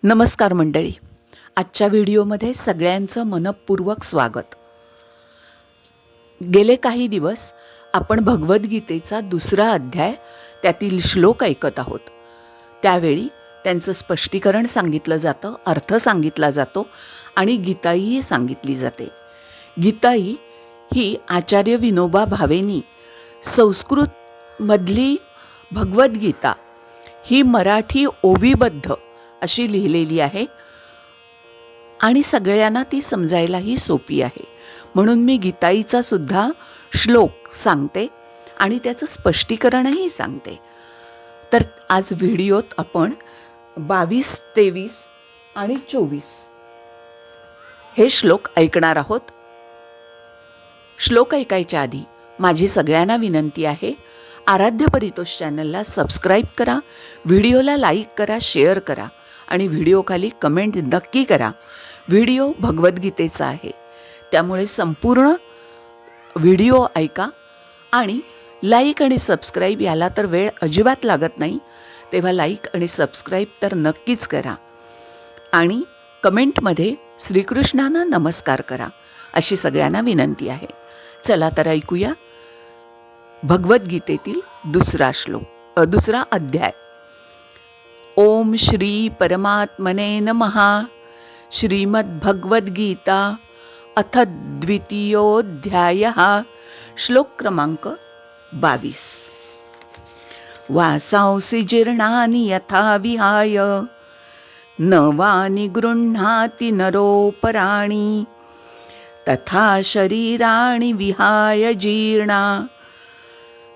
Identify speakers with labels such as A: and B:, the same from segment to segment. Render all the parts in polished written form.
A: नमस्कार मंडळी, आजच्या व्हिडिओमध्ये सगळ्यांचं मनपूर्वक स्वागत. गेले काही दिवस आपण भगवद्गीतेचा दुसरा अध्याय त्यातील श्लोक ऐकत आहोत. त्यावेळी त्यांचं स्पष्टीकरण सांगितलं जातं, अर्थ सांगितला जातो आणि गीताईही सांगितली जाते. गीताई ही आचार्य विनोबा भावेनी संस्कृतमधली भगवद्गीता ही मराठी ओवीबद्ध अशी लिहिलेली आहे आणि सगळ्यांना ती समजायलाही सोपी आहे. म्हणून मी गीताईचा सुद्धा श्लोक सांगते आणि त्याचं स्पष्टीकरणही सांगते. तर आज व्हिडिओत आपण 22, 23 आणि 24 हे श्लोक ऐकणार आहोत. श्लोक ऐकायच्या आधी माझी सगळ्यांना विनंती आहे, आराध्य परितोष चॅनलला सबस्क्राईब करा, व्हिडिओला लाईक करा, शेअर करा आणि व्हिडिओखाली कमेंट नक्की करा. व्हिडिओ भगवद्गीतेचा आहे, त्यामुळे संपूर्ण व्हिडिओ ऐका आणि लाईक आणि सबस्क्राईब याला तर वेळ अजिबात लागत नाही, तेव्हा लाईक आणि सबस्क्राईब तर नक्कीच करा आणि कमेंटमध्ये श्रीकृष्णांना नमस्कार करा अशी सगळ्यांना विनंती आहे. चला तर ऐकूया भगवद्गीतेतील दुसरा अध्याय. ओम श्री परमात्मने नमः. श्रीमद्भगवद्गीता अथ द्वितीयोऽध्यायः. श्लोक क्रमांक 22. वासांसि जीर्णानि यथा विहाय नवानि गृह्णाति नरोपराणि तथा शरीराणि विहाय जीर्णा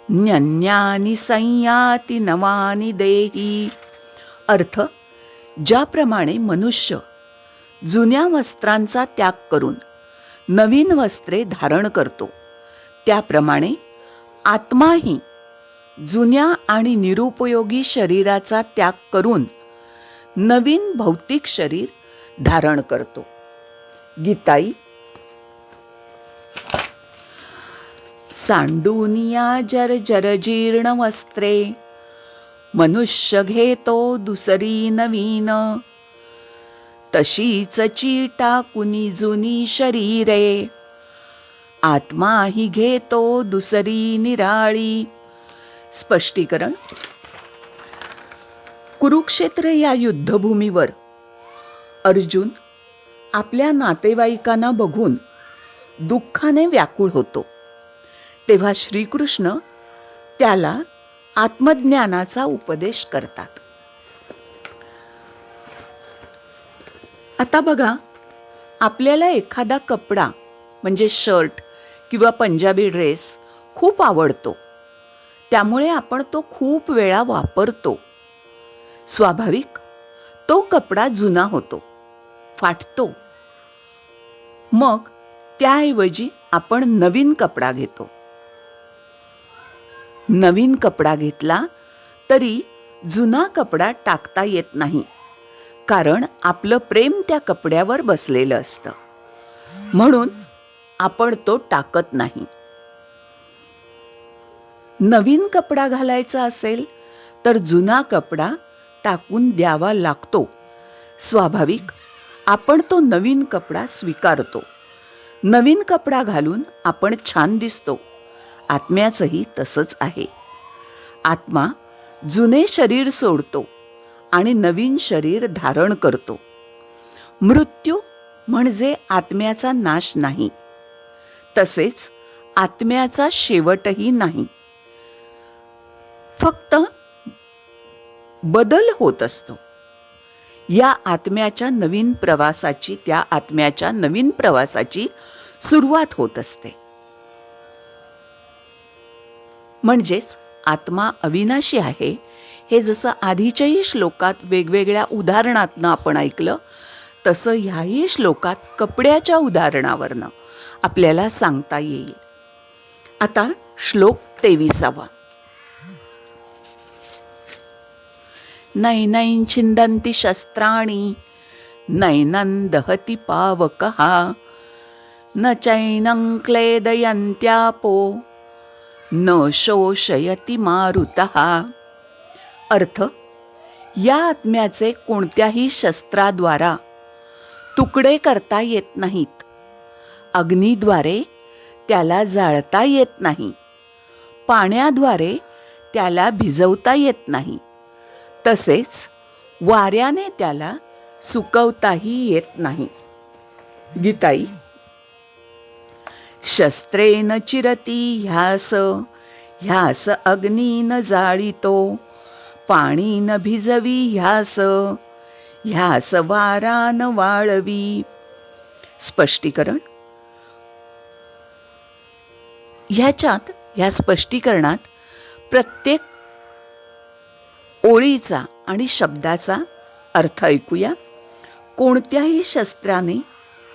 A: न्यन्यानि संयाति नवानि देही. अर्थ, ज्याप्रमाणे मनुष्य जुन्या वस्त्रांचा त्याग करून नवीन वस्त्रे धारण करतो, त्याप्रमाणे आत्माही जुन्या आणि निरुपयोगी शरीराचा त्याग करून नवीन भौतिक शरीर धारण करतो. गीताई. सांडूनिया जर्जर जीर्ण वस्त्रे मनुष्य घेतो दुसरी नवीन तशीच टाकुनी जुनी शरीरे आत्मा ही घेतो दुसरी निराळी. स्पष्टीकरण. कुरुक्षेत्र या युद्धभूमीवर अर्जुन आपल्या नातेवाईकांना बघून दुःखाने व्याकुळ होतो, तेव्हा श्रीकृष्ण त्याला आत्मज्ञानाचा उपदेश करतात. आता बघा, आपल्याला एखादा कपडा म्हणजे शर्ट किंवा पंजाबी ड्रेस खूप आवडतो, त्यामुळे आपण तो खूप वेळा वापरतो. स्वाभाविक तो कपडा जुना होतो, फाटतो. मग त्याऐवजी आपण नवीन कपडा घेतो. नवीन कपडा घेतला तरी जुना कपडा टाकता येत नाही, कारण आपलं प्रेम त्या कपड्यावर बसलेलं असतं, म्हणून आपण तो टाकत नाही. नवीन कपडा घालायचा असेल तर जुना कपडा टाकून द्यावा लागतो. स्वाभाविक आपण तो नवीन कपडा स्वीकारतो. नवीन कपडा घालून आपण छान दिसतो. आत्म्याचंही तसंच आहे. आत्मा जुने शरीर सोडतो आणि नवीन शरीर धारण करतो. मृत्यू म्हणजे आत्म्याचा नाश नाही, तसेच आत्म्याचा शेवटही नाही. फक्त बदल होत असतो. त्या आत्म्याच्या नवीन प्रवासाची सुरुवात होत असते. म्हणजेच आत्मा अविनाशी आहे, हे जसं आधीच्याही श्लोकात वेगवेगळ्या उदाहरणातनं आपण ऐकलं, तसं ह्याही श्लोकात कपड्याच्या उदाहरणावरनं आपल्याला सांगता येईल. आता श्लोक 23. नैनं छिन्दन्ति शस्त्राणि नैनं दहति पावकः न चैनं क्लेदयन्त्यापो न शोषयति मारुतः. अर्थ, या आत्म्याचे कोणत्याही शस्त्राद्वारा तुकडे करता येत नाहीत. अग्नीद्वारे त्याला जाळता येत नाही. पाण्याद्वारे त्याला भिजवता येत नाही. तसेच वाऱ्याने त्याला सुकवताही येत नाही. गीताई. शस्त्रेन चिरती ह्यास, ह्यास अग्नीन जाळीतो. पाणीन भिजवी ह्यास, ह्यास वारान वाळवी. स्पष्टीकरण. ह्या स्पष्टीकरणात प्रत्येक ओळीचा आणि शब्दाचा अर्थ ऐकूया. कोणत्याही शस्त्राने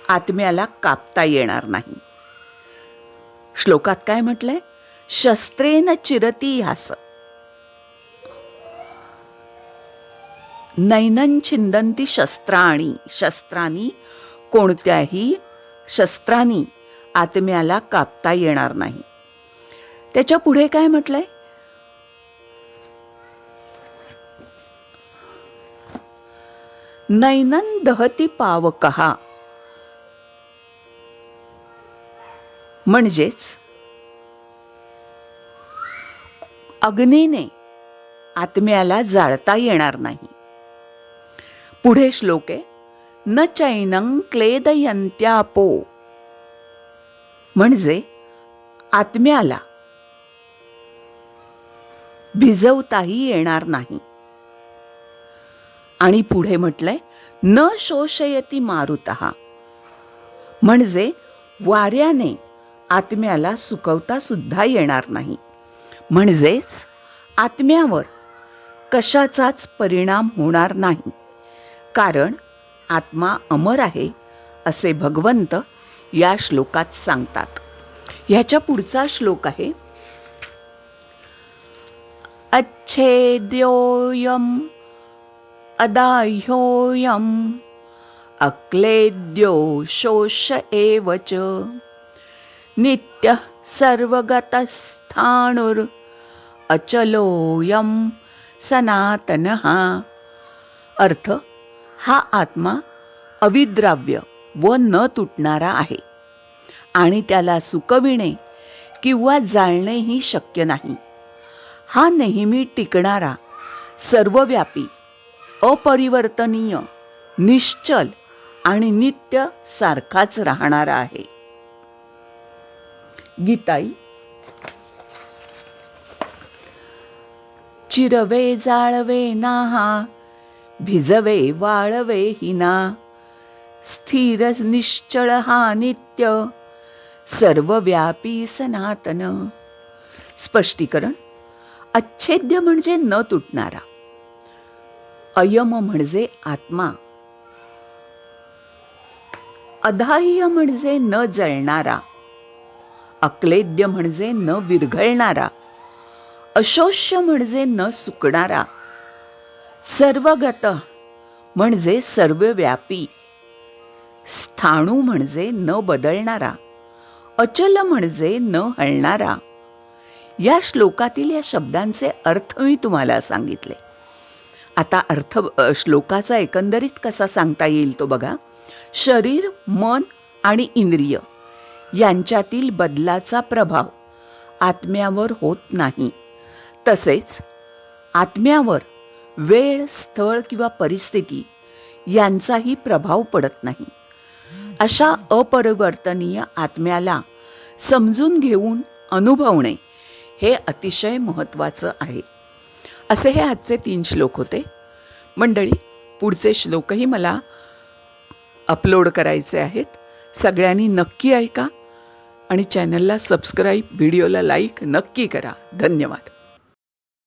A: आत्म्याला कापता येणार नाही. श्लोकात काय म्हटलंय? शस्त्रेन चिरती ह्यास. नैनं छिंदंती शस्त्राणी. शस्त्रांनी, कोणत्याही शस्त्रांनी आत्म्याला कापता येणार नाही. त्याच्या पुढे काय म्हटलंय? नैनं दहती पावकः. म्हणजेच अग्नीने आत्म्याला जाळता येणार नाही. पुढे श्लोक आहे, न चैनं क्लेदयन्त्यापो. म्हणजे आत्म्याला भिजवताही येणार नाही. आणि पुढे म्हटलंय, न शोषयती मारुतः. म्हणजे वाऱ्याने आत्म्याला सुकवता सुद्धा येणार नाही. म्हणजेच आत्म्यावर कशाचाच परिणाम होणार नाही. कारण आत्मा अमर आहे असे भगवंत या श्लोकात सांगतात. ह्याच्या पुढचा श्लोक आहे, अच्छेद्योयम अदाह्योयम अक्लेद्यो शोष एव च नित्यः सर्वगतस्थाणुर अचलोयम सनातनः. अर्थ, हा आत्मा अविद्राव्य व न तुटणारा आहे आणि त्याला सुकविणे किंवा जाळणेही शक्य नाही. हा नेहमी टिकणारा, सर्वव्यापी, अपरिवर्तनीय, निश्चल आणि नित्य सारखाच राहणारा आहे. गीताई. चिरवे जाळवे नाहा, भिजवे वाळवे हिना. स्थिर निश्चळ हा नित्य, सर्वव्यापी सनातन. स्पष्टीकरण. अच्छेद्य म्हणजे न तुटणारा. अयम म्हणजे आत्मा. अदाह्य म्हणजे न जळणारा. अक्लेद्य म्हणजे न विरघळणारा. अशोष्य म्हणजे न सुकणारा. सर्वगत म्हणजे सर्वव्यापी. स्थाणू म्हणजे न बदलणारा. अचल म्हणजे न हलणारा. या श्लोकातील या शब्दांचे अर्थ मी तुम्हाला सांगितले. आता अर्थ श्लोकाचा एकंदरीत कसा सांगता येईल तो बघा. शरीर, मन आणि इंद्रिय यांच्यातील बदलाचा प्रभाव आत्म्यावर होत नाही. तसेच आत्म्यावर वेळ, स्थळ किंवा परिस्थिती यांचाही प्रभाव पडत नाही. अशा अपरिवर्तनीय आत्म्याला समजून घेऊन अनुभवणे हे अतिशय महत्त्वाचं आहे. असे हे आजचे 3 श्लोक होते. मंडळी, पुढचे श्लोकही मला अपलोड करायचे आहेत. सगळ्यांनी नक्की ऐका आणि चॅनलला सबस्क्राईब, व्हिडिओला लाईक नक्की करा. धन्यवाद.